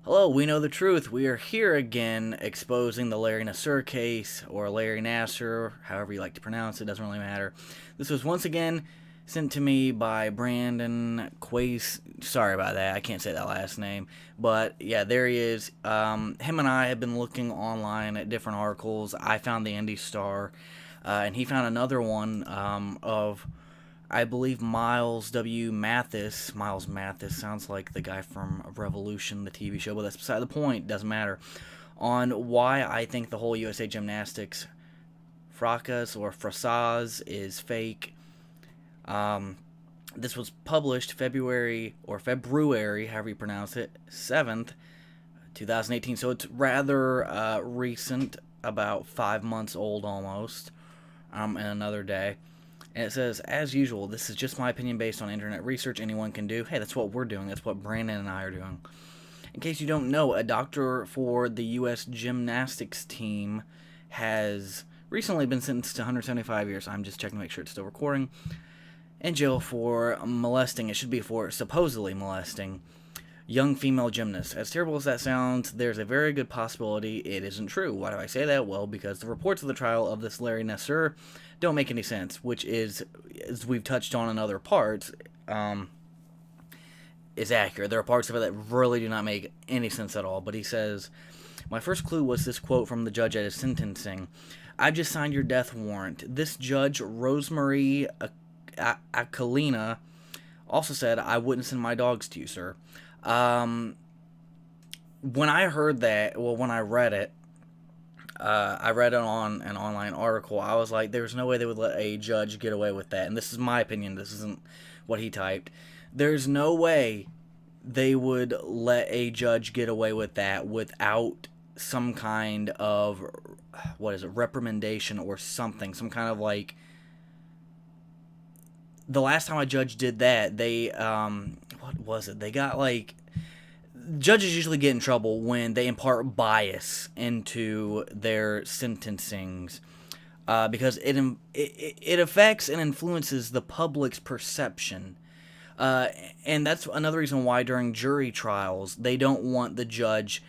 Hello, we know the truth. We are here again exposing the Larry Nassar case, or Larry Nassar, however you like to pronounce it, doesn't really matter. This was once again sent to me by Brandon Quace. Sorry about that, I can't say that last name. But yeah, there he is. Him and I have been looking online at different articles. I found the Indy Star, and he found another one of I believe Miles W. Mathis. Miles Mathis sounds like the guy from Revolution, the TV show, but that's beside the point. Doesn't matter. On why I think the whole USA Gymnastics fracas or fracas is fake. This was published February, however you pronounce it, 7th, 2018. So it's rather recent, about 5 months old almost, in another day. And it says, as usual, this is just my opinion based on internet research anyone can do. Hey, that's what we're doing. That's what Brandon and I are doing. In case you don't know, a doctor for the U.S. gymnastics team has recently been sentenced to 175 years. I'm just checking to make sure it's still recording. In jail for molesting. It should be for supposedly molesting young female gymnasts. As terrible as that sounds, there's a very good possibility it isn't true. Why do I say that? Well, because the reports of the trial of this Larry Nassar don't make any sense, which is, as we've touched on in other parts, is accurate. There are parts of it that really do not make any sense at all. But he says, my first clue was this quote from the judge at his sentencing. I've just signed your death warrant. This judge, Rosemary Akalina, also said, I wouldn't send my dogs to you, sir. When I heard that, well, when I read it on an online article. I was like, there's no way they would let a judge get away with that. And this is my opinion. This isn't what he typed. There's no way they would let a judge get away with that without some kind of, reprimandation or something. Some kind of like, the last time a judge did that, they, what was it? They got like, judges usually get in trouble when they impart bias into their sentencings, because it affects and influences the public's perception. And that's another reason why during jury trials, they don't want the judge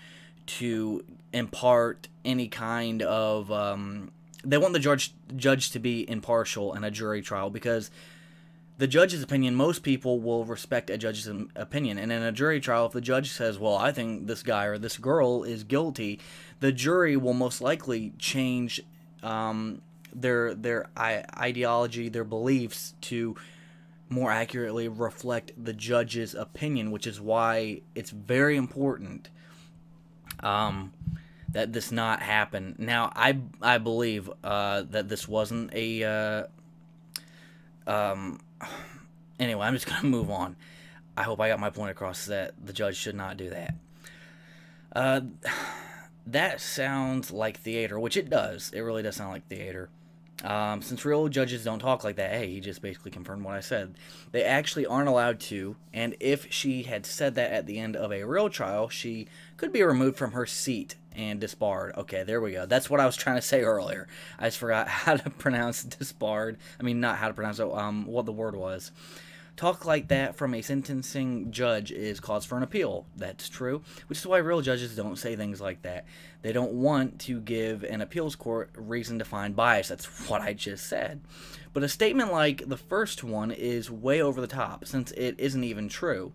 to impart any kind of, they want the judge to be impartial in a jury trial, because the judge's opinion, most people will respect a judge's opinion. And in a jury trial, if the judge says, well, I think this guy or this girl is guilty, the jury will most likely change their ideology, their beliefs to more accurately reflect the judge's opinion, which is why it's very important that this not happen. Now, I believe that this wasn't a... anyway, I'm just going to move on. I hope I got my point across that the judge should not do that. That sounds like theater, which it does. It really does sound like theater. Since real judges don't talk like that, hey, he just basically confirmed what I said. They actually aren't allowed to, and if she had said that at the end of a real trial, she could be removed from her seat and disbarred. Okay, there we go. That's what I was trying to say earlier. I just forgot how to pronounce disbarred. I mean, not how to pronounce it, what the word was. Talk like that from a sentencing judge is cause for an appeal. That's true, which is why real judges don't say things like that. They don't want to give an appeals court reason to find bias. That's what I just said. But a statement like the first one is way over the top, since it isn't even true.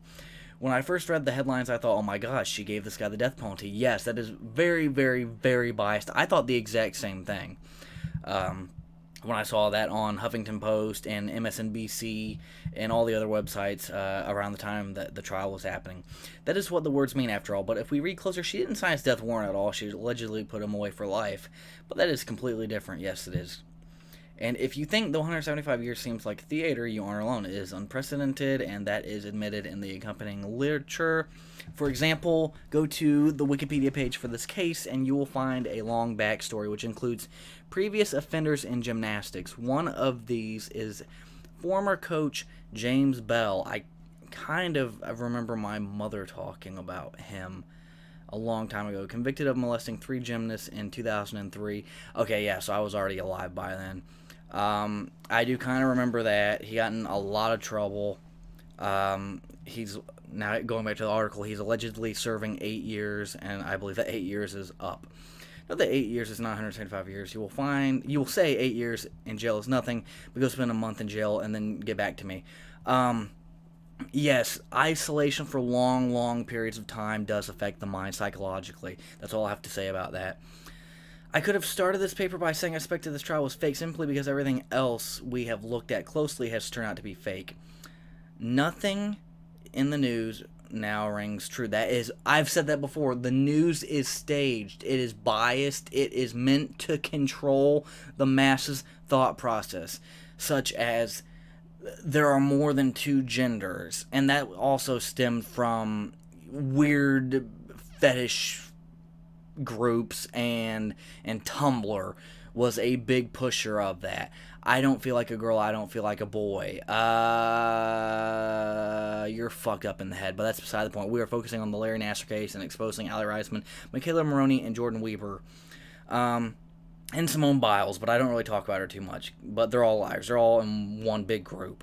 When I first read the headlines, I thought, oh my gosh, she gave this guy the death penalty. Yes, that is very, very, very biased. I thought the exact same thing. When I saw that on Huffington Post and MSNBC and all the other websites around the time that the trial was happening. That is what the words mean after all, but if we read closer, she didn't sign his death warrant at all. She allegedly put him away for life, but that is completely different. Yes, it is. And if you think the 175 years seems like theater, you aren't alone. It is unprecedented, and that is admitted in the accompanying literature. For example, go to the Wikipedia page for this case, and you will find a long backstory, which includes previous offenders in gymnastics. One of these is former coach James Bell. I remember my mother talking about him a long time ago. Convicted of molesting 3 gymnasts in 2003. Okay, yeah, so I was already alive by then. I do kind of remember that. He got in a lot of trouble. He's Now, going back to the article, he's allegedly serving 8 years, and I believe that 8 years is up. Not that 8 years is not 175 years. You will say 8 years in jail is nothing, but go spend a month in jail and then get back to me. Yes, isolation for long, long periods of time does affect the mind psychologically. That's all I have to say about that. I could have started this paper by saying I suspected this trial was fake simply because everything else we have looked at closely has turned out to be fake. Nothing in the news now rings true. That is, I've said that before. The news is staged. It is biased. It is meant to control the masses' thought process, such as there are more than two genders, and that also stemmed from weird fetish groups, and Tumblr was a big pusher of that. I don't feel like a girl, I don't feel like a boy. You're fucked up in the head, but that's beside the point. We are focusing on the Larry Nassar case and exposing Aly Raisman, Mckayla Maroney, and Jordan Weber. And Simone Biles, but I don't really talk about her too much. But they're all liars. They're all in one big group.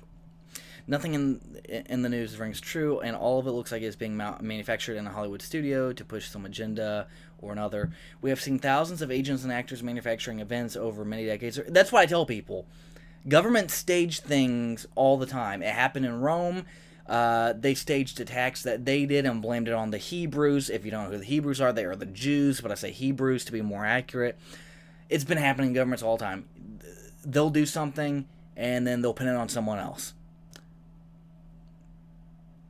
Nothing in the news rings true, and all of it looks like it's being manufactured in a Hollywood studio to push some agenda or another. We have seen thousands of agents and actors manufacturing events over many decades. That's what I tell people. Government stage things all the time. It happened in Rome. They staged attacks that they did and blamed it on the Hebrews. If you don't know who the Hebrews are, they are the Jews, but I say Hebrews to be more accurate. It's been happening in governments all the time. They'll do something, and then they'll pin it on someone else.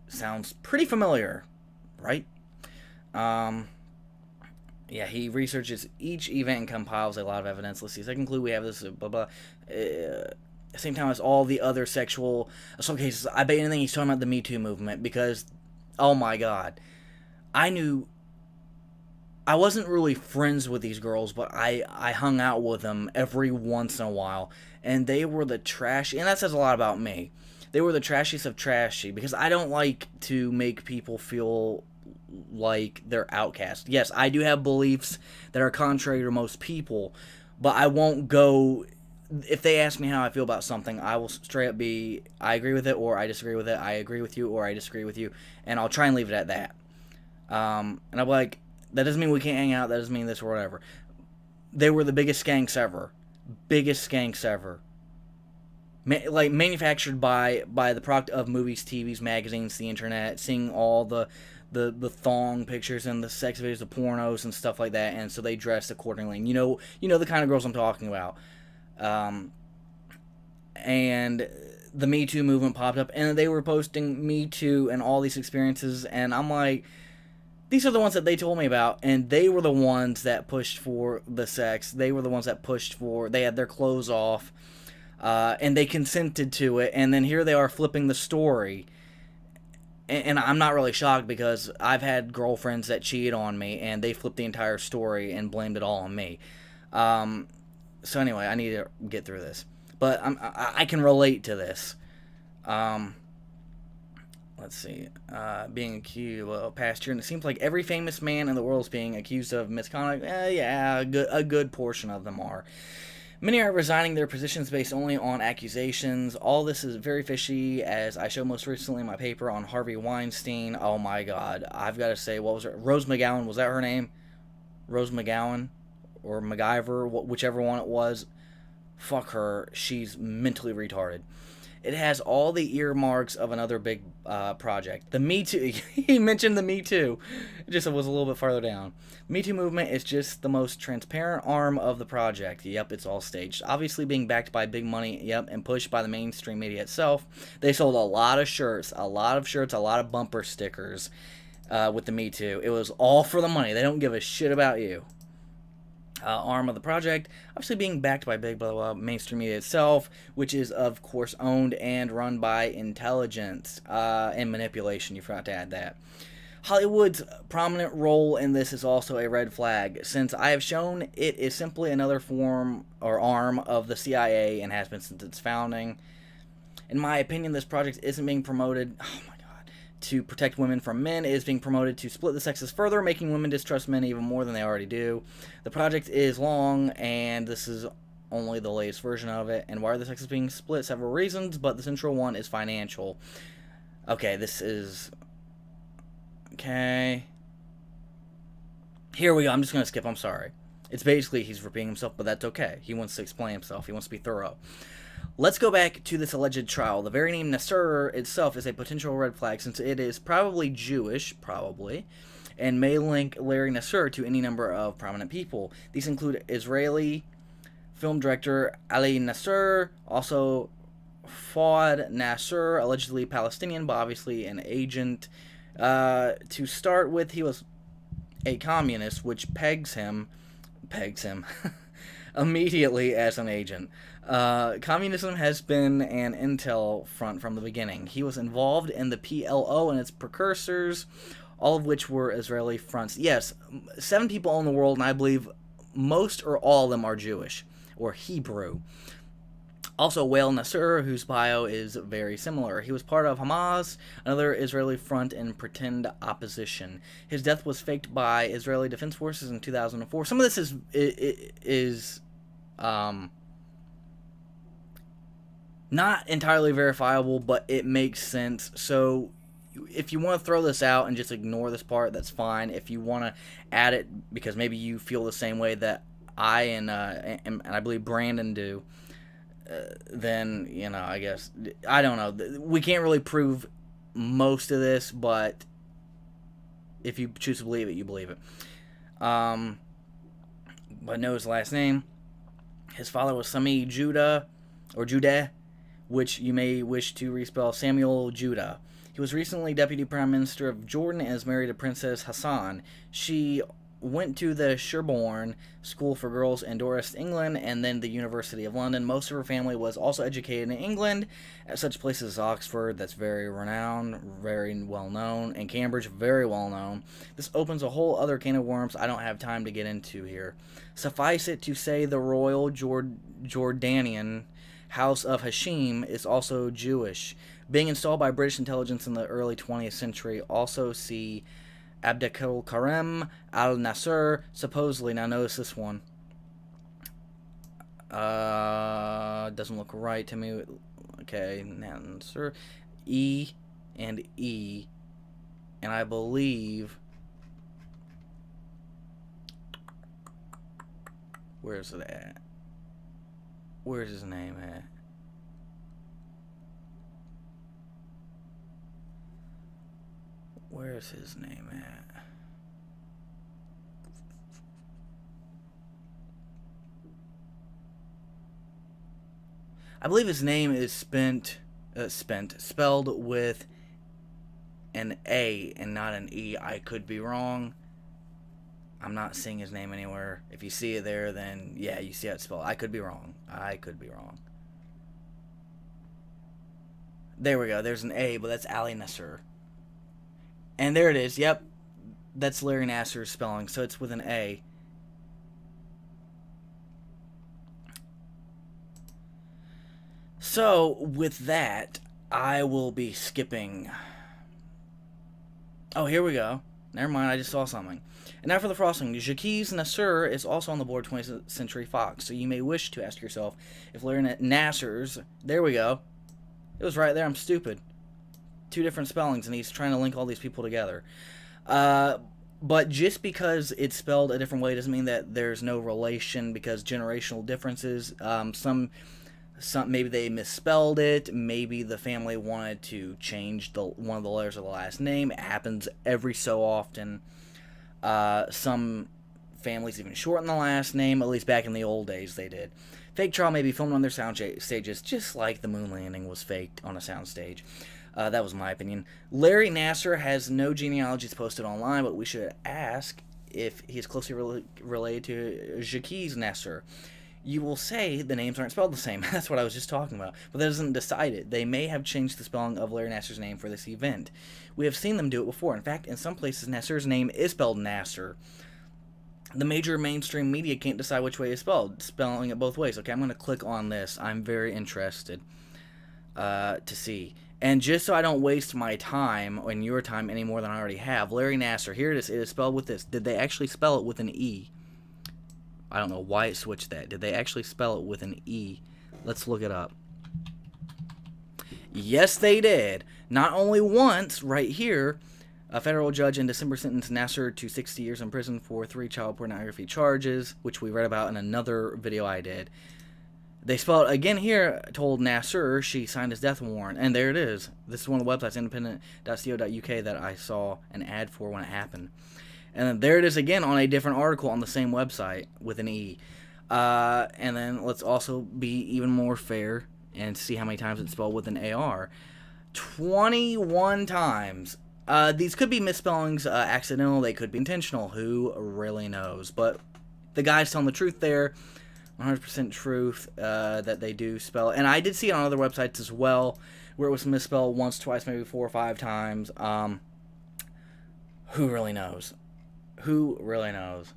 Sounds pretty familiar, right? Yeah, he researches each event and compiles a lot of evidence. Let's see, second clue, we have this, blah, blah. Same time as all the other sexual assault cases. I bet anything he's talking about the Me Too movement, because, oh my God, I wasn't really friends with these girls, but I hung out with them every once in a while, and they were the trashy, and that says a lot about me. They were the trashiest of trashy, because I don't like to make people feel like they're outcast. Yes, I do have beliefs that are contrary to most people, but I won't go, if they ask me how I feel about something, I will straight up be, I agree with it, or I disagree with it, I agree with you, or I disagree with you, and I'll try and leave it at that. And I'll be like, that doesn't mean we can't hang out, that doesn't mean this or whatever. They were the biggest skanks ever. Biggest skanks ever. Like, manufactured by the product of movies, TVs, magazines, the internet, seeing all the thong pictures and the sex videos, the pornos and stuff like that, and so they dressed accordingly. And you know the kind of girls I'm talking about. And the Me Too movement popped up, and they were posting Me Too and all these experiences, and I'm like, these are the ones that they told me about, and they were the ones that pushed for the sex. They were the ones that pushed for, they had their clothes off, and they consented to it, and then here they are flipping the story. And I'm not really shocked, because I've had girlfriends that cheated on me, and they flipped the entire story and blamed it all on me. So anyway, I need to get through this. But I can relate to this. Let's see. Being accused past year, and it seems like every famous man in the world is being accused of misconduct. Yeah, a good portion of them are. Many are resigning their positions based only on accusations. All this is very fishy, as I showed most recently in my paper on Harvey Weinstein. Oh my God. I've got to say, what was her? Rose McGowan, was that her name? Rose McGowan? Or MacGyver? Whichever one it was. Fuck her. She's mentally retarded. It has all the earmarks of another big project. The Me Too. He mentioned the Me Too. It just was a little bit farther down. Me Too movement is just the most transparent arm of the project. Yep, it's all staged. Obviously being backed by big money, yep, and pushed by the mainstream media itself. They sold a lot of shirts, a lot of bumper stickers with the Me Too. It was all for the money. They don't give a shit about you. Arm of the project, obviously being backed by big mainstream media itself, which is of course owned and run by intelligence and manipulation. You forgot to add that. Hollywood's prominent role in this is also a red flag, since I have shown it is simply another form or arm of the CIA and has been since its founding. In my opinion, this project isn't being promoted to protect women from men. It is being promoted to split the sexes further, making women distrust men even more than they already do. The project is long, and this is only the latest version of it. And why are the sexes being split? Several reasons, but the central one is financial. Okay, this is Okay. Here we go. I'm just going to skip. I'm sorry. It's basically he's repeating himself, but that's okay. He wants to explain himself. He wants to be thorough. Let's go back to this alleged trial. The very name Nassar itself is a potential red flag since it is probably Jewish, and may link Larry Nassar to any number of prominent people. These include Israeli film director Aly Nassar, also Fouad Nassar, allegedly Palestinian, but obviously an agent. To start with, he was a communist, which pegs him immediately as an agent. Communism has been an intel front from the beginning. He was involved in the PLO and its precursors, all of which were Israeli fronts. Yes, 7 people own the world, and I believe most or all of them are Jewish or Hebrew. Also, Wael Nassar, whose bio is very similar. He was part of Hamas, another Israeli front in pretend opposition. His death was faked by Israeli Defense Forces in 2004. Some of this is not entirely verifiable, but it makes sense. So if you want to throw this out and just ignore this part, that's fine. If you want to add it because maybe you feel the same way that I and I believe Brandon do, then, I guess, I don't know. We can't really prove most of this, but if you choose to believe it, you believe it. But know his last name. His father was Sami Judah, which you may wish to respell Samuel Judah. He was recently Deputy Prime Minister of Jordan and is married to Princess Hassan. She went to the Sherborne School for Girls in Dorset, England, and then the University of London. Most of her family was also educated in England at such places as Oxford, that's very renowned, very well known, and Cambridge, very well known. This opens a whole other can of worms I don't have time to get into here. Suffice it to say the royal Jordanian House of Hashim is also Jewish, being installed by British intelligence in the early 20th century. Also see Abdel Karim Al Nassar, supposedly. Now notice this one. Doesn't look right to me. Okay, Nassar, E and E, and I believe. Where's it at? Where's his name at? Where's his name at? I believe his name is spelled with an A and not an E. I could be wrong. I'm not seeing his name anywhere. If you see it there, then yeah, you see how it's spelled. I could be wrong. There we go. There's an A, but that's Aly Nassar. And there it is. Yep. That's Larry Nassar's spelling. So it's with an A. So, with that, I will be skipping. Oh, here we go. Never mind, I just saw something. And now for the frosting. Jacques Nassar is also on the board 20th Century Fox. So you may wish to ask yourself if Larry Nassar's... There we go. It was right there. I'm stupid. 2 different spellings, and he's trying to link all these people together. But just because it's spelled a different way doesn't mean that there's no relation, because generational differences. Some maybe they misspelled it. Maybe the family wanted to change one of the letters of the last name. It happens every so often. Some families even shorten the last name. At least back in the old days, they did. Fake trial may be filmed on their sound stages, just like the moon landing was faked on a sound stage. That was my opinion. Larry Nassar has no genealogies posted online, but we should ask if he's closely related to Jacques Nassar. You will say the names aren't spelled the same. That's what I was just talking about. But that doesn't decide it. They may have changed the spelling of Larry Nassar's name for this event. We have seen them do it before. In fact, in some places, Nassar's name is spelled Nassar. The major mainstream media can't decide which way it's spelled, spelling it both ways. Okay, I'm going to click on this. I'm very interested to see. And just so I don't waste my time and your time any more than I already have, Larry Nassar, here it is. It is spelled with this. Did they actually spell it with an E? I don't know why it switched that. Did they actually spell it with an E? Let's look it up. Yes, they did. Not only once, right here, A federal judge in December sentenced Nassar to 60 years in prison for 3 child pornography charges, which we read about in another video I did. They spelled, again here, told Nassar she signed his death warrant, and there it is. This is one of the websites, independent.co.uk, that I saw an ad for when it happened. And then there it is again on a different article on the same website with an E. And then let's also be even more fair and see how many times it's spelled with an AR. 21 times. These could be misspellings, accidental, they could be intentional, who really knows. But the guy's telling the truth there, 100% truth, that they do spell. And I did see it on other websites as well, where it was misspelled once, twice, maybe 4 or 5 times. Who really knows? Who really knows?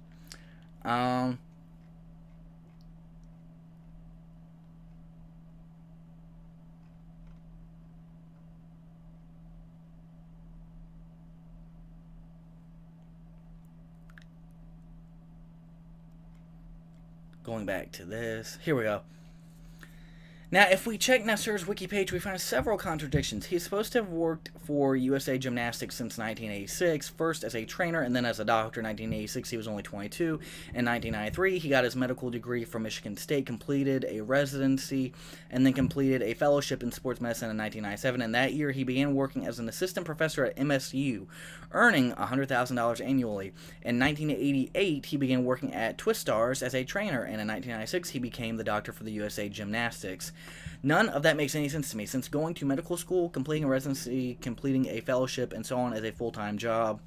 Going back to this. Here we go. Now, if we check Nassar's wiki page, we find several contradictions. He's supposed to have worked for USA Gymnastics since 1986, first as a trainer and then as a doctor. In 1986, he was only 22. In 1993, he got his medical degree from Michigan State, completed a residency, and then completed a fellowship in sports medicine in 1997. And that year, he began working as an assistant professor at MSU, earning $100,000 annually. In 1988, he began working at Twistars as a trainer, and in 1996, he became the doctor for the USA Gymnastics. None of that makes any sense to me, since going to medical school, completing a residency, completing a fellowship, and so on is a full-time job.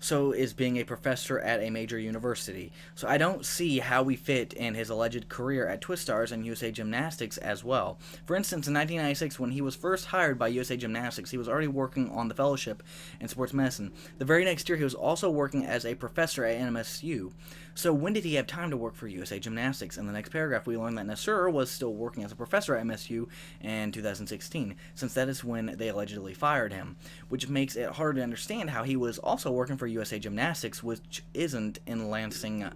So is being a professor at a major university. So I don't see how we fit in his alleged career at Twistars and USA Gymnastics as well. For instance, in 1996, when he was first hired by USA Gymnastics, he was already working on the fellowship in sports medicine. The very next year, he was also working as a professor at MSU. So when did he have time to work for USA Gymnastics? In the next paragraph, we learn that Nassar was still working as a professor at MSU in 2016, since that is when they allegedly fired him, which makes it hard to understand how he was also working for USA Gymnastics, which isn't in Lansing,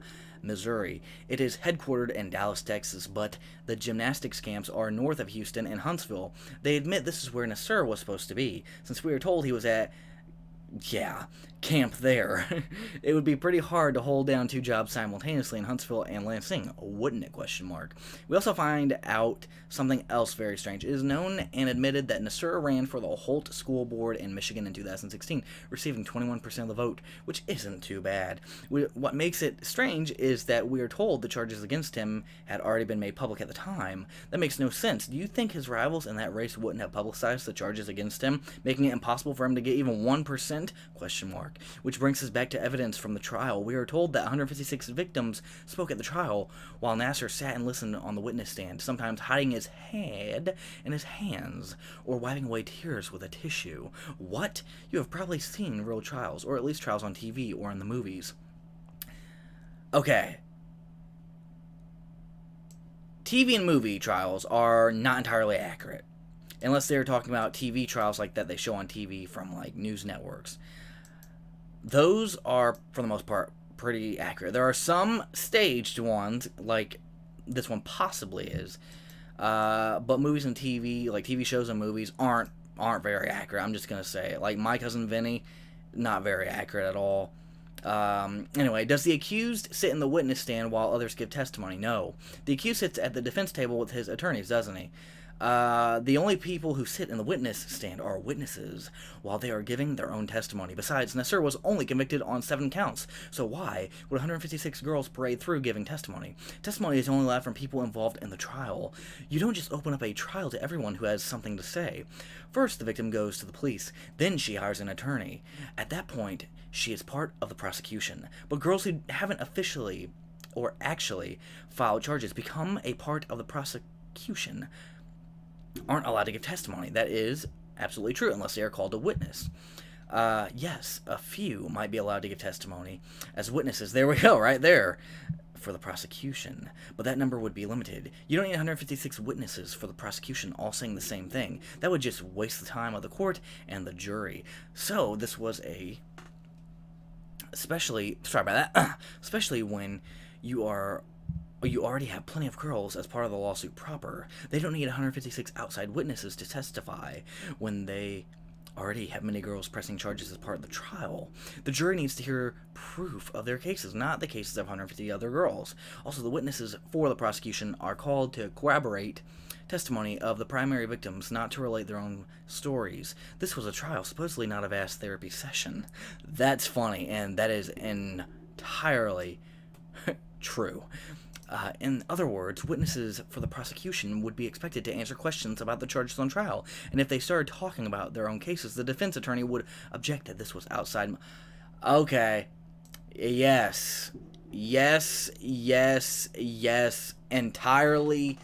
Missouri. It is headquartered in Dallas, Texas, but the gymnastics camps are north of Houston and Huntsville. They admit this is where Nassar was supposed to be, since we were told he was at camp there. It would be pretty hard to hold down 2 jobs simultaneously in Huntsville and Lansing, wouldn't it? We also find out something else very strange. It is known and admitted that Nassar ran for the Holt School Board in Michigan in 2016, receiving 21% of the vote, which isn't too bad. What makes it strange is that we are told the charges against him had already been made public at the time. That makes no sense. Do you think his rivals in that race wouldn't have publicized the charges against him, making it impossible for him to get even 1%? Which brings us back to evidence from the trial. We are told that 156 victims spoke at the trial, while Nassar sat and listened on the witness stand, sometimes hiding his head in his hands, or wiping away tears with a tissue. What? You have probably seen real trials, or at least trials on TV or in the movies. Okay. TV and movie trials are not entirely accurate, unless they're talking about TV trials like that they show on TV from, like, news networks. Those are, for the most part, pretty accurate. There are some staged ones, like this one possibly is, but movies and TV, like TV shows and movies, aren't very accurate. I'm just gonna say, like My Cousin Vinny, not very accurate at all. Anyway, does the accused sit in the witness stand while others give testimony? No. The accused sits at the defense table with his attorneys, doesn't he? The only people who sit in the witness stand are witnesses while they are giving their own testimony. Besides, Nassar was only convicted on 7 counts, so why would 156 girls parade through giving testimony? Testimony is only allowed from people involved in the trial. You don't just open up a trial to everyone who has something to say. First, the victim goes to the police, then she hires an attorney. At that point, she is part of the prosecution. But girls who haven't officially or actually filed charges become a part of the prosecution, aren't allowed to give testimony. That is absolutely true, unless they are called a witness. Yes, a few might be allowed to give testimony as witnesses. There we go, right there, for the prosecution. But that number would be limited. You don't need 156 witnesses for the prosecution all saying the same thing. That would just waste the time of the court and the jury. So this was especially when you already have plenty of girls as part of the lawsuit proper. They don't need 156 outside witnesses to testify when they already have many girls pressing charges as part of the trial. The jury needs to hear proof of their cases, not the cases of 150 other girls. Also, the witnesses for the prosecution are called to corroborate testimony of the primary victims, not to relate their own stories. This was a trial, supposedly not a vast therapy session. That's funny, and that is entirely true. In other words, witnesses for the prosecution would be expected to answer questions about the charges on trial, and if they started talking about their own cases, the defense attorney would object that this was outside. Okay. Yes. Entirely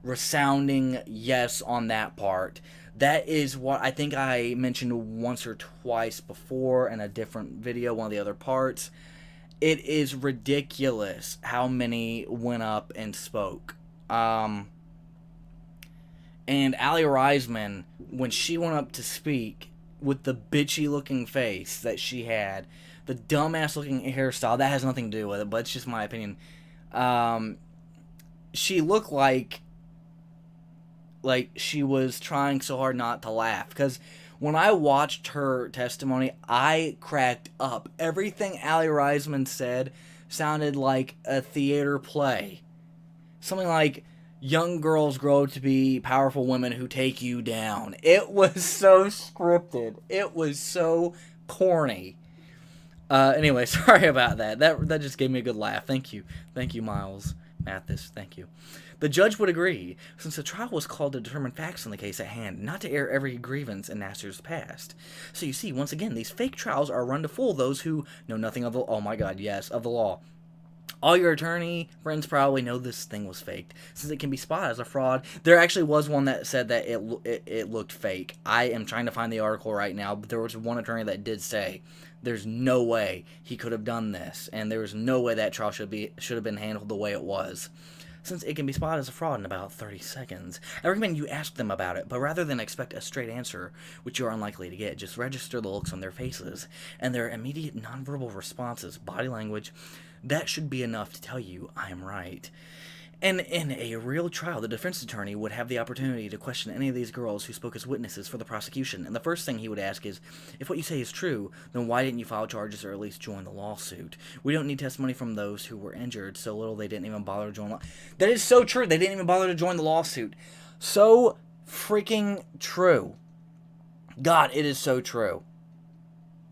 resounding yes on that part. That is what I think I mentioned once or twice before in a different video, one of the other parts. It is ridiculous how many went up and spoke. And Aly Raisman, when she went up to speak, with the bitchy looking face that she had, the dumbass looking hairstyle, that has nothing to do with it, but it's just my opinion. She looked like she was trying so hard not to laugh, because when I watched her testimony, I cracked up. Everything Aly Raisman said sounded like a theater play. Something like, young girls grow to be powerful women who take you down. It was so scripted. It was so corny. Anyway, sorry about that. That just gave me a good laugh. Thank you. Thank you, Miles Mathis. Thank you. The judge would agree, since the trial was called to determine facts in the case at hand, not to air every grievance in Nassar's past. So you see, once again, these fake trials are run to fool those who know nothing of the of the law. All your attorney friends probably know this thing was faked, since it can be spotted as a fraud. There actually was one that said that it looked fake. I am trying to find the article right now, but there was one attorney that did say there's no way he could have done this, and there was no way that trial should have been handled the way it was, since it can be spotted as a fraud in about 30 seconds. I recommend you ask them about it, but rather than expect a straight answer, which you're unlikely to get, just register the looks on their faces and their immediate nonverbal responses, body language. That should be enough to tell you I am right. And in a real trial, the defense attorney would have the opportunity to question any of these girls who spoke as witnesses for the prosecution, and the first thing he would ask is, if what you say is true, then why didn't you file charges or at least join the lawsuit? We don't need testimony from those who were injured so little they didn't even bother to join That is so true. They didn't even bother to join the lawsuit. So freaking true. God, it is so true.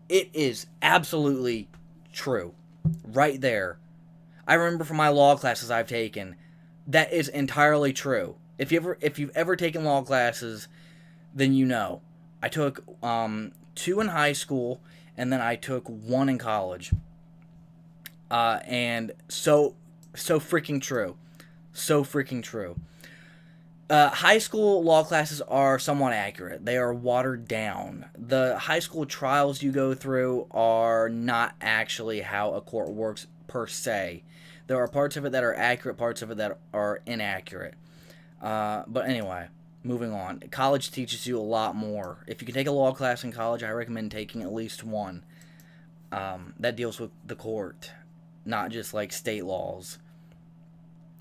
It is absolutely true. Right there. I remember from my law classes I've taken, that is entirely true. If you've ever taken law classes, then you know. I took 2 in high school, and then I took 1 in college. And so freaking true. So freaking true. High school law classes are somewhat accurate. They are watered down. The high school trials you go through are not actually how a court works per se. There are parts of it that are accurate, parts of it that are inaccurate. But anyway, moving on. College teaches you a lot more. If you can take a law class in college, I recommend taking at least one. That deals with the court, not just like state laws,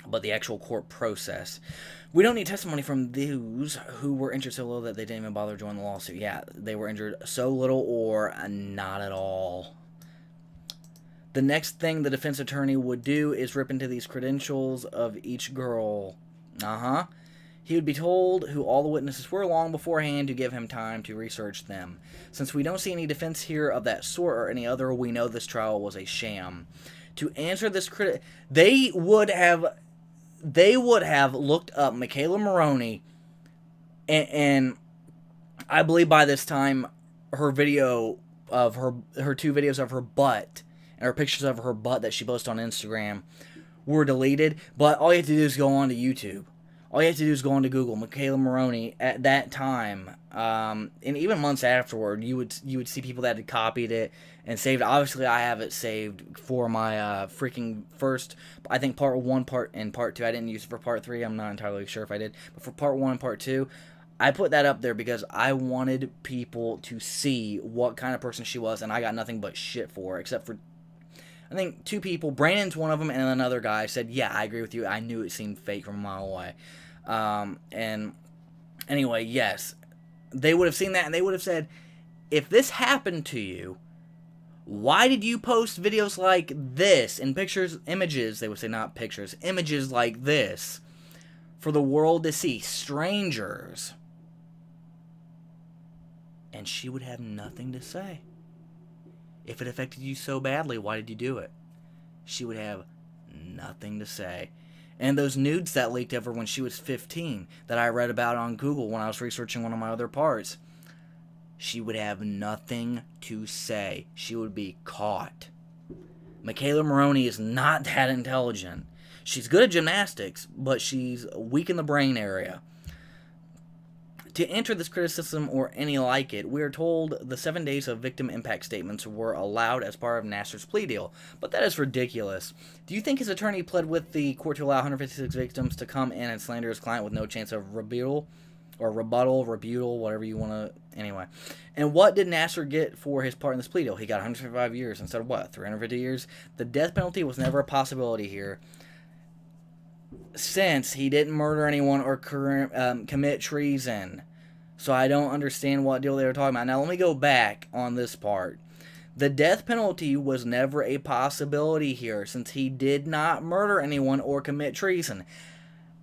but the actual court process. We don't need testimony from those who were injured so little that they didn't even bother to join the lawsuit. Yeah, they were injured so little or not at all. The next thing the defense attorney would do is rip into these credentials of each girl. He would be told who all the witnesses were long beforehand to give him time to research them. Since we don't see any defense here of that sort or any other, we know this trial was a sham. To answer this they would have looked up Mckayla Maroney, and I believe by this time her video of her 2 videos of her butt and her pictures of her butt that she posted on Instagram were deleted. But all you have to do is go on to YouTube. All you have to do is go on to Google Mckayla Maroney at that time, and even months afterward, you would see people that had copied it and saved it. Obviously, I have it saved for my freaking first, I think part 1, part 2. I didn't use it for part 3. I'm not entirely sure if I did, but for part 1 and part 2, I put that up there because I wanted people to see what kind of person she was, and I got nothing but shit for her, except for I think 2 people. Brandon's one of them, and another guy said, yeah, I agree with you. I knew it seemed fake from a mile away. And anyway, yes, they would have seen that, and they would have said, if this happened to you, why did you post videos like this and pictures, images, they would say not pictures, images like this for the world to see, strangers? And she would have nothing to say. If it affected you so badly, why did you do it? She would have nothing to say. And those nudes that leaked of her when she was 15 that I read about on Google when I was researching one of my other parts, she would have nothing to say. She would be caught. Mckayla Maroney is not that intelligent. She's good at gymnastics, but she's weak in the brain area. To enter this criticism or any like it, we are told the 7 days of victim impact statements were allowed as part of Nassar's plea deal, but that is ridiculous. Do you think his attorney pled with the court to allow 156 victims to come in and slander his client with no chance of rebuttal, whatever you want to, anyway? And what did Nassar get for his part in this plea deal? He got 155 years instead of what, 350 years? The death penalty was never a possibility here, since he didn't murder anyone or commit treason. So I don't understand what deal they were talking about. Now let me go back on this part. The death penalty was never a possibility here, since he did not murder anyone or commit treason.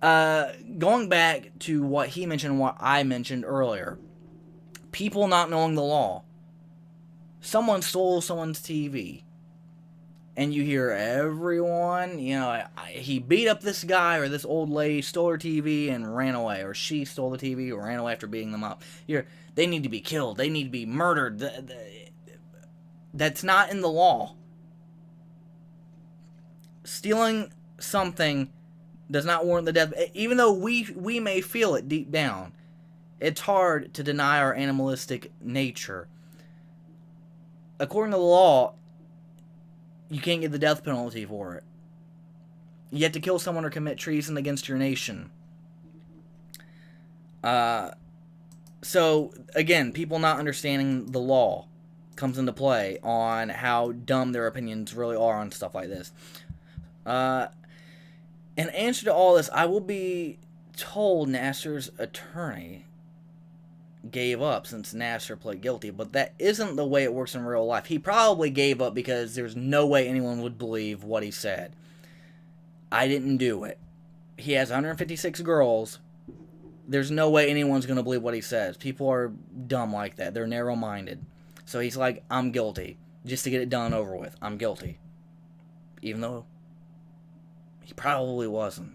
Going back to what he mentioned and what I mentioned earlier. People not knowing the law. Someone stole someone's TV. And you hear everyone, he beat up this guy or this old lady, stole her TV and ran away. Or she stole the TV or ran away after beating them up. They need to be killed. They need to be murdered. That's not in the law. Stealing something does not warrant the death. Even though we may feel it deep down, it's hard to deny our animalistic nature. According to the law, you can't get the death penalty for it. You have to kill someone or commit treason against your nation. So, again, people not understanding the law comes into play on how dumb their opinions really are on stuff like this. In answer to all this, I will be told Nassar's attorney gave up since Nassar pled guilty, but that isn't the way it works in real life. He probably gave up because there's no way anyone would believe what he said. I didn't do it. He has 156 girls. There's no way anyone's going to believe what he says. People are dumb like that. They're narrow-minded. So he's like, I'm guilty. Just to get it done and over with. I'm guilty. Even though he probably wasn't.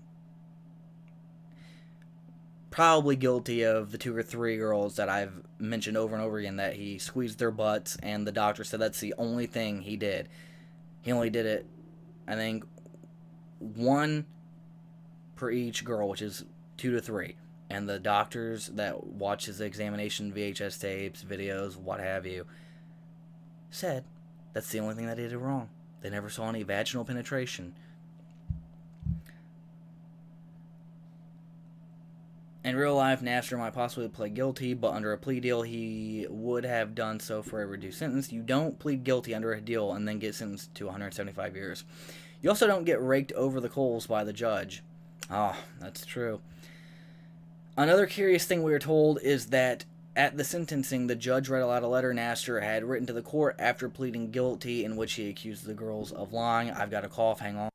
Probably guilty of the 2 or 3 girls that I've mentioned over and over again, that he squeezed their butts, and the doctor said that's the only thing he did. He only did it, I think, 1 per each girl, which is 2 to 3. And the doctors that watch his examination, VHS tapes, videos, what have you, said that's the only thing that he did wrong. They never saw any vaginal penetration. In real life, Nassar might possibly plead guilty, but under a plea deal, he would have done so for a reduced sentence. You don't plead guilty under a deal and then get sentenced to 175 years. You also don't get raked over the coals by the judge. That's true. Another curious thing we were told is that at the sentencing, the judge read aloud a letter Nassar had written to the court after pleading guilty, in which he accused the girls of lying. I've got a cough, hang on.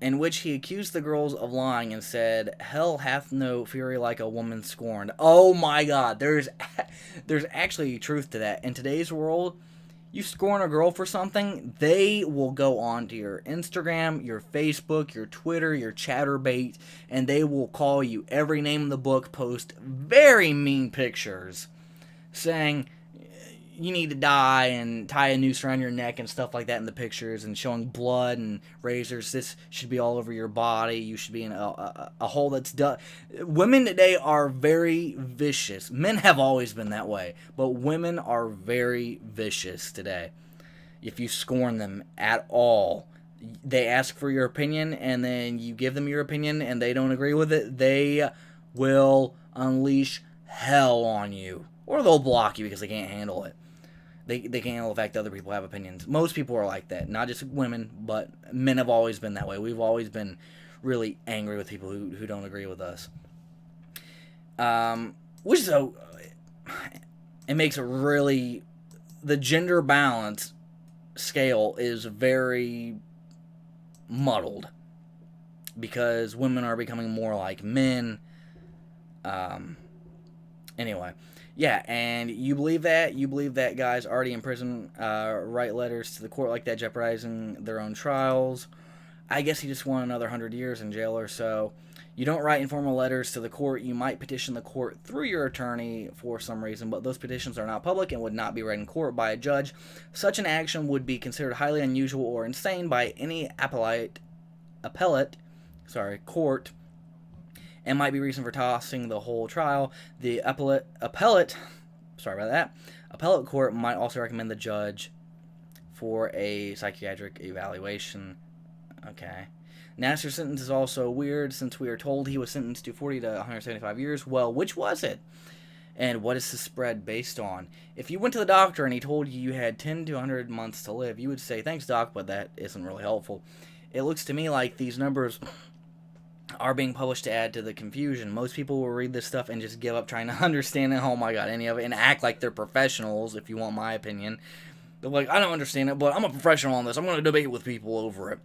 In which he accused the girls of lying and said, hell hath no fury like a woman scorned. Oh my God, there's actually truth to that. In today's world, you scorn a girl for something, they will go on to your Instagram, your Facebook, your Twitter, your Chatterbait, and they will call you every name in the book, post very mean pictures saying you need to die and tie a noose around your neck and stuff like that in the pictures, and showing blood and razors. This should be all over your body. You should be in a hole that's done. Women today are very vicious. Men have always been that way, but women are very vicious today. If you scorn them at all, they ask for your opinion, and then you give them your opinion and they don't agree with it, they will unleash hell on you. Or they'll block you because they can't handle it. They can't handle the fact that other people have opinions. Most people are like that. Not just women, but men have always been that way. We've always been really angry with people who don't agree with us. Which is it makes it really, the gender balance scale is very muddled because women are becoming more like men. Anyway, yeah, and you believe that guys already in prison write letters to the court like that, jeopardizing their own trials. I guess he just won another 100 years in jail or so. You don't write informal letters to the court. You might petition the court through your attorney for some reason, but those petitions are not public and would not be read in court by a judge. Such an action would be considered highly unusual or insane by any appellate court, and might be reason for tossing the whole trial. The appellate court might also recommend the judge for a psychiatric evaluation. Okay. Nassar's sentence is also weird since we are told he was sentenced to 40 to 175 years. Well, which was it? And what is the spread based on? If you went to the doctor and he told you you had 10 to 100 months to live, you would say, thanks, doc, but that isn't really helpful. It looks to me like these numbers are being published to add to the confusion. Most people will read this stuff and just give up trying to understand it, oh my god, any of it, and act like they're professionals, if you want my opinion. They're like, I don't understand it, but I'm a professional on this. I'm going to debate with people over it.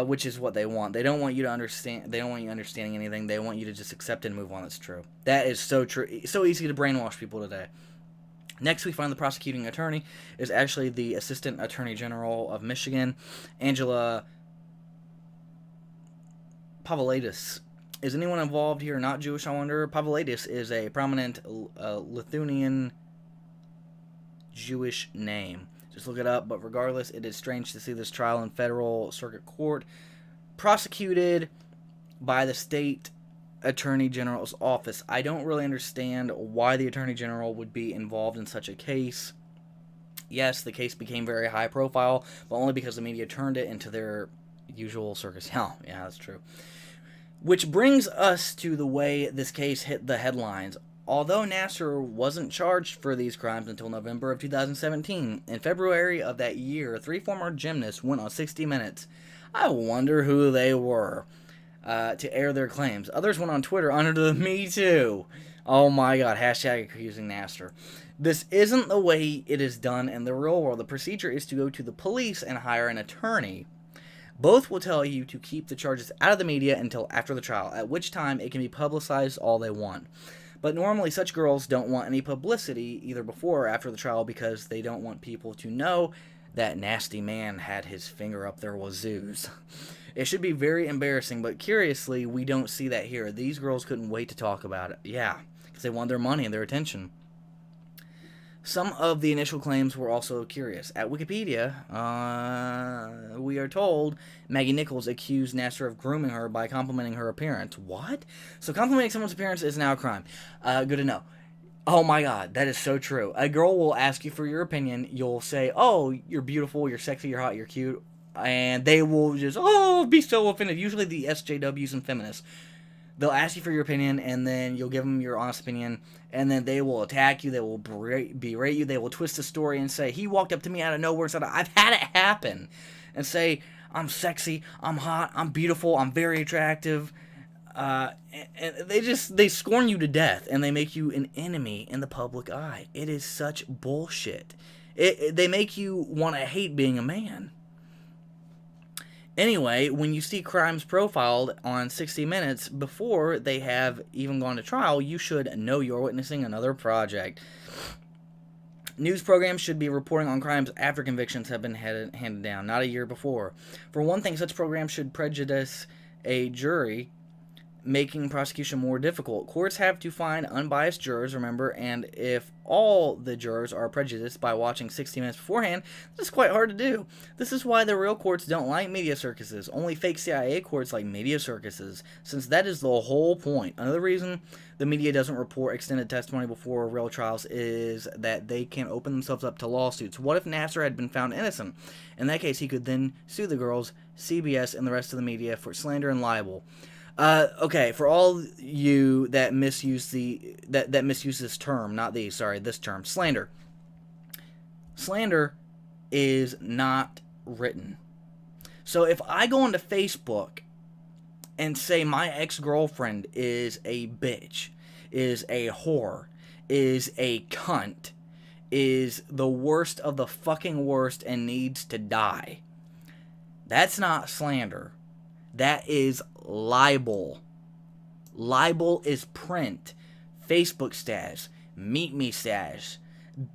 Which is what they want. They don't want you to understand. They don't want you understanding anything. They want you to just accept it and move on. It's true. That is so true. It's so easy to brainwash people today. Next, we find the prosecuting attorney is actually the Assistant Attorney General of Michigan, Angela Pavlidis. Is anyone involved here not Jewish, I wonder? Pavlidis is a prominent Lithuanian Jewish name. Just look it up, but regardless, it is strange to see this trial in federal circuit court prosecuted by the state attorney general's office. I don't really understand why the attorney general would be involved in such a case. Yes, the case became very high profile, but only because the media turned it into their usual circus. Yeah, that's true. Which brings us to the way this case hit the headlines. Although Nassar wasn't charged for these crimes until November of 2017, in February of that year, 3 former gymnasts went on 60 Minutes. I wonder who they were to air their claims. Others went on Twitter under the Me Too. Oh my god, hashtag accusing Nassar. This isn't the way it is done in the real world. The procedure is to go to the police and hire an attorney. Both will tell you to keep the charges out of the media until after the trial, at which time it can be publicized all they want. But normally such girls don't want any publicity either before or after the trial because they don't want people to know that nasty man had his finger up their wazoos. It should be very embarrassing, but curiously, we don't see that here. These girls couldn't wait to talk about it. Yeah, because they want their money and their attention. Some of the initial claims were also curious. At Wikipedia, we are told Maggie Nichols accused Nassar of grooming her by complimenting her appearance. What? So complimenting someone's appearance is now a crime. Good to know. Oh my god, that is so true. A girl will ask you for your opinion. You'll say, oh, you're beautiful, you're sexy, you're hot, you're cute. And they will just, be so offended. Usually the SJWs and feminists. They'll ask you for your opinion, and then you'll give them your honest opinion, and then they will attack you, they will berate you, they will twist the story and say, he walked up to me out of nowhere and said, I've had it happen, and say, I'm sexy, I'm hot, I'm beautiful, I'm very attractive, and they scorn you to death, and they make you an enemy in the public eye. It is such bullshit. They make you want to hate being a man. Anyway, when you see crimes profiled on 60 Minutes before they have even gone to trial, you should know you're witnessing another project. News programs should be reporting on crimes after convictions have been handed down, not a year before. For one thing, such programs should prejudice a jury, making prosecution more difficult. Courts have to find unbiased jurors, remember, and if all the jurors are prejudiced by watching 60 Minutes beforehand, this is quite hard to do. This is why the real courts don't like media circuses. Only fake CIA courts like media circuses, since that is the whole point. Another reason the media doesn't report extended testimony before real trials is that they can open themselves up to lawsuits. What if Nassar had been found innocent? In that case, he could then sue the girls, CBS, and the rest of the media for slander and libel. Okay, for all you that misuse that misuse this term, this term, slander. Slander is not written. So if I go onto Facebook and say my ex-girlfriend is a bitch, is a whore, is a cunt, is the worst of the fucking worst and needs to die. That's not slander. That is libel. Libel is print, Facebook status, Meet Me status,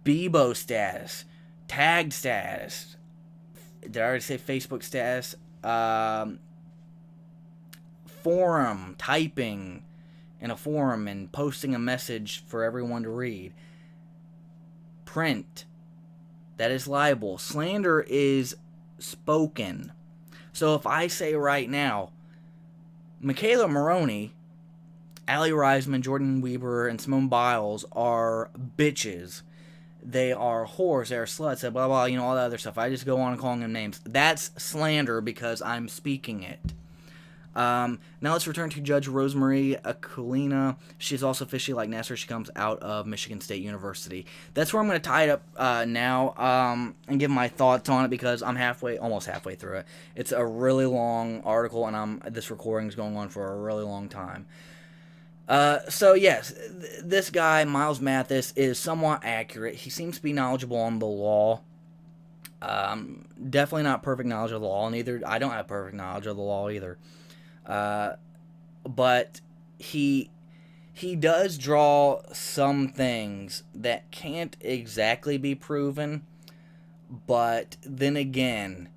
Bebo status, tagged status. Did I already say Facebook status? Forum, typing in a forum and posting a message for everyone to read. Print. That is libel. Slander is spoken. So if I say right now, Mckayla Maroney, Aly Raisman, Jordan Weber, and Simone Biles are bitches. They are whores, they are sluts, blah, blah, all that other stuff. I just go on calling them names. That's slander because I'm speaking it. Now let's return to Judge Rosemary Akulina. She's also fishy like Nassar. She comes out of Michigan State University. That's where I'm going to tie it up now and give my thoughts on it because I'm almost halfway through it. It's a really long article, and this recording is going on for a really long time. So yes, this guy, Miles Mathis, is somewhat accurate. He seems to be knowledgeable on the law. Definitely not perfect knowledge of the law, and I don't have perfect knowledge of the law either. But he does draw some things that can't exactly be proven, but then again,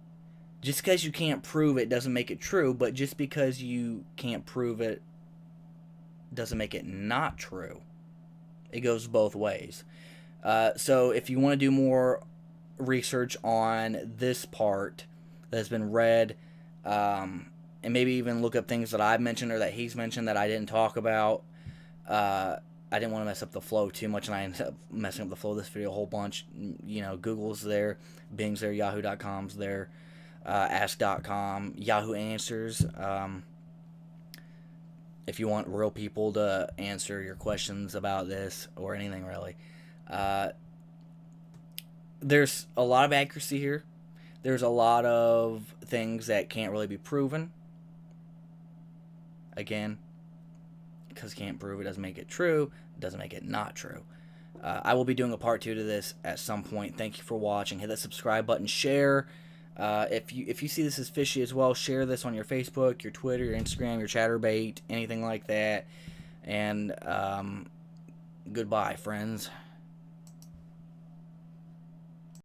just because you can't prove it doesn't make it true, but just because you can't prove it doesn't make it not true. It goes both ways. So if you want to do more research on this part that has been read, and maybe even look up things that I've mentioned or that he's mentioned that I didn't talk about. I didn't want to mess up the flow too much, and I ended up messing up the flow of this video a whole bunch. Google's there, Bing's there, Yahoo.com's there, Ask.com, Yahoo Answers. If you want real people to answer your questions about this or anything really. There's a lot of accuracy here. There's a lot of things that can't really be proven. Again, because can't prove it doesn't make it true, doesn't make it not true. I will be doing a part 2 to this at some point. Thank you for watching. Hit that subscribe button. Share. If you see this as fishy as well, share this on your Facebook, your Twitter, your Instagram, your Chatterbait, anything like that. And goodbye, friends.